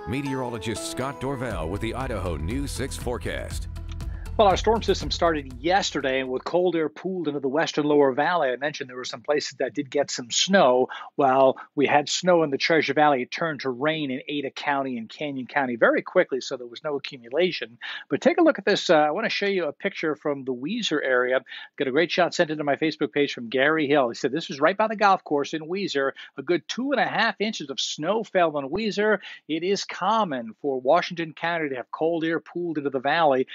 Meteorologist Scott Dorval with the Idaho News 6 forecast. Well, our storm system started yesterday with cold air pooled into the western lower valley. I mentioned there were some places that did get some snow. While we had snow in the Treasure Valley, it turned to rain in Ada County and Canyon County very quickly, so there was no accumulation. But take a look at this. I want to show you a picture from the Weiser area. Got a great shot sent into my Facebook page from Gary Hill. He said this was right by the golf course in Weiser. A good 2.5 inches of snow fell on Weiser. It is common for Washington County to have cold air pooled into the valley.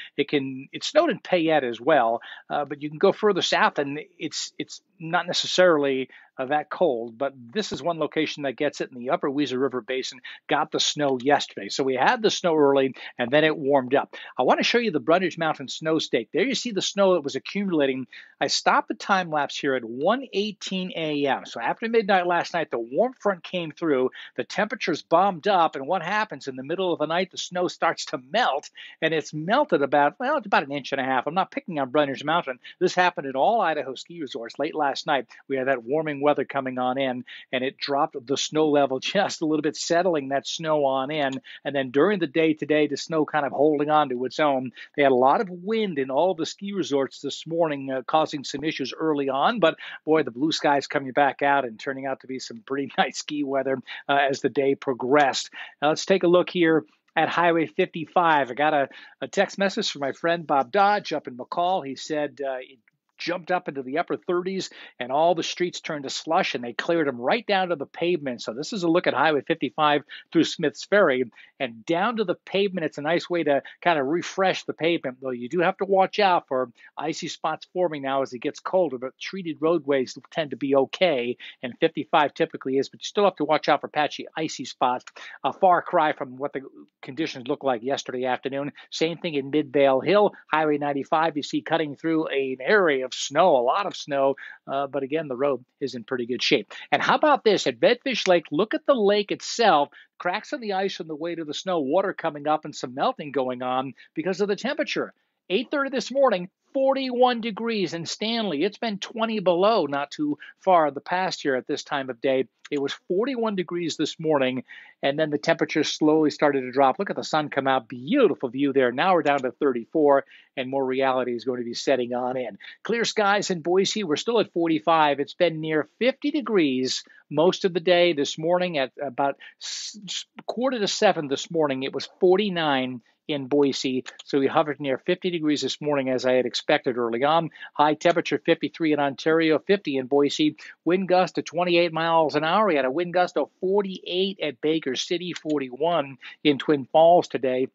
It snowed in Payette as well, but you can go further south and it's not necessarily that cold, but this is one location that gets it in the upper Weiser River Basin, got the snow yesterday. So we had the snow early and then it warmed up. I want to show you the Brundage Mountain snow stake. There you see the snow that was accumulating. I stopped the time lapse here at 1:18 a.m. So after midnight last night, the warm front came through, the temperatures bombed up, and what happens in the middle of the night, the snow starts to melt, and it's melted about, well, it's about 1.5 inches. I'm not picking on Brundage Mountain. This happened at all Idaho ski resorts late last night. We had that warming weather coming on in, and it dropped the snow level just a little bit, settling that snow on in. And then during the day today, the snow kind of holding on to its own. They had a lot of wind in all the ski resorts this morning, causing some issues early on. But boy, the blue skies coming back out and turning out to be some pretty nice ski weather as the day progressed. Now let's take a look here at Highway 55. I got a text message from my friend Bob Dodge up in McCall. He said it jumped up into the upper 30s and all the streets turned to slush and they cleared them right down to the pavement. So this is a look at Highway 55 through Smiths Ferry and down to the pavement. It's a nice way to kind of refresh the pavement, though you do have to watch out for icy spots forming now as it gets colder, but treated roadways tend to be okay, and 55 typically is, but you still have to watch out for patchy icy spots. A far cry from what the conditions looked like yesterday afternoon. Same thing in Midvale Hill. Highway 95, you see cutting through an area of snow, a lot of snow, but again, the road is in pretty good shape. And how about this? At Bedfish Lake, look at the lake itself. Cracks in the ice on the way to the snow, water coming up, and some melting going on because of the temperature. 8:30 this morning, 41 degrees in Stanley. It's been 20 below not too far the past year at this time of day. It was 41 degrees this morning, and then the temperature slowly started to drop. Look at the sun come out. Beautiful view there. Now we're down to 34, and more reality is going to be setting on in. Clear skies in Boise. We're still at 45. It's been near 50 degrees most of the day. This morning at about 6:45 this morning, it was 49 in Boise. So we hovered near 50 degrees this morning as I had expected early on. High temperature 53 in Ontario, 50 in Boise. Wind gust of 28 miles an hour. We had a wind gust of 48 at Baker City, 41 in Twin Falls today.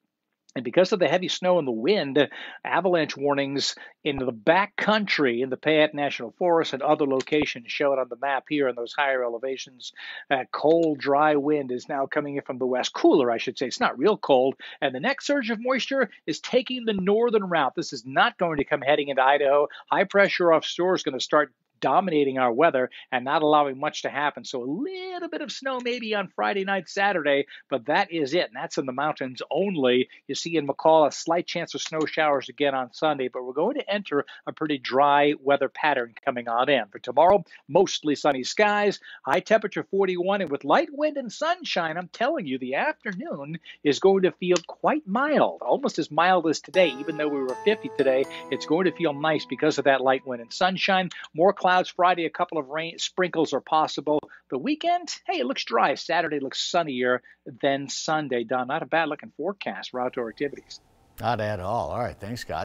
And because of the heavy snow and the wind, avalanche warnings in the back country in the Payette National Forest and other locations shown on the map here in those higher elevations. That cold, dry wind is now coming in from the west. Cooler, I should say. It's not real cold. And the next surge of moisture is taking the northern route. This is not going to come heading into Idaho. High pressure offshore is going to start dominating our weather and not allowing much to happen. So a little bit of snow maybe on Friday night, Saturday, but that is it. And that's in the mountains only. You see in McCall a slight chance of snow showers again on Sunday, but we're going to enter a pretty dry weather pattern coming on in. For tomorrow, mostly sunny skies, high temperature 41, and with light wind and sunshine, I'm telling you, the afternoon is going to feel quite mild, almost as mild as today. Even though we were 50 today, it's going to feel nice because of that light wind and sunshine. More clouds Friday, a couple of rain sprinkles are possible. The weekend, hey, it looks dry. Saturday looks sunnier than Sunday. Don, not a bad looking forecast for outdoor activities. Not at all. All right. Thanks, Scott.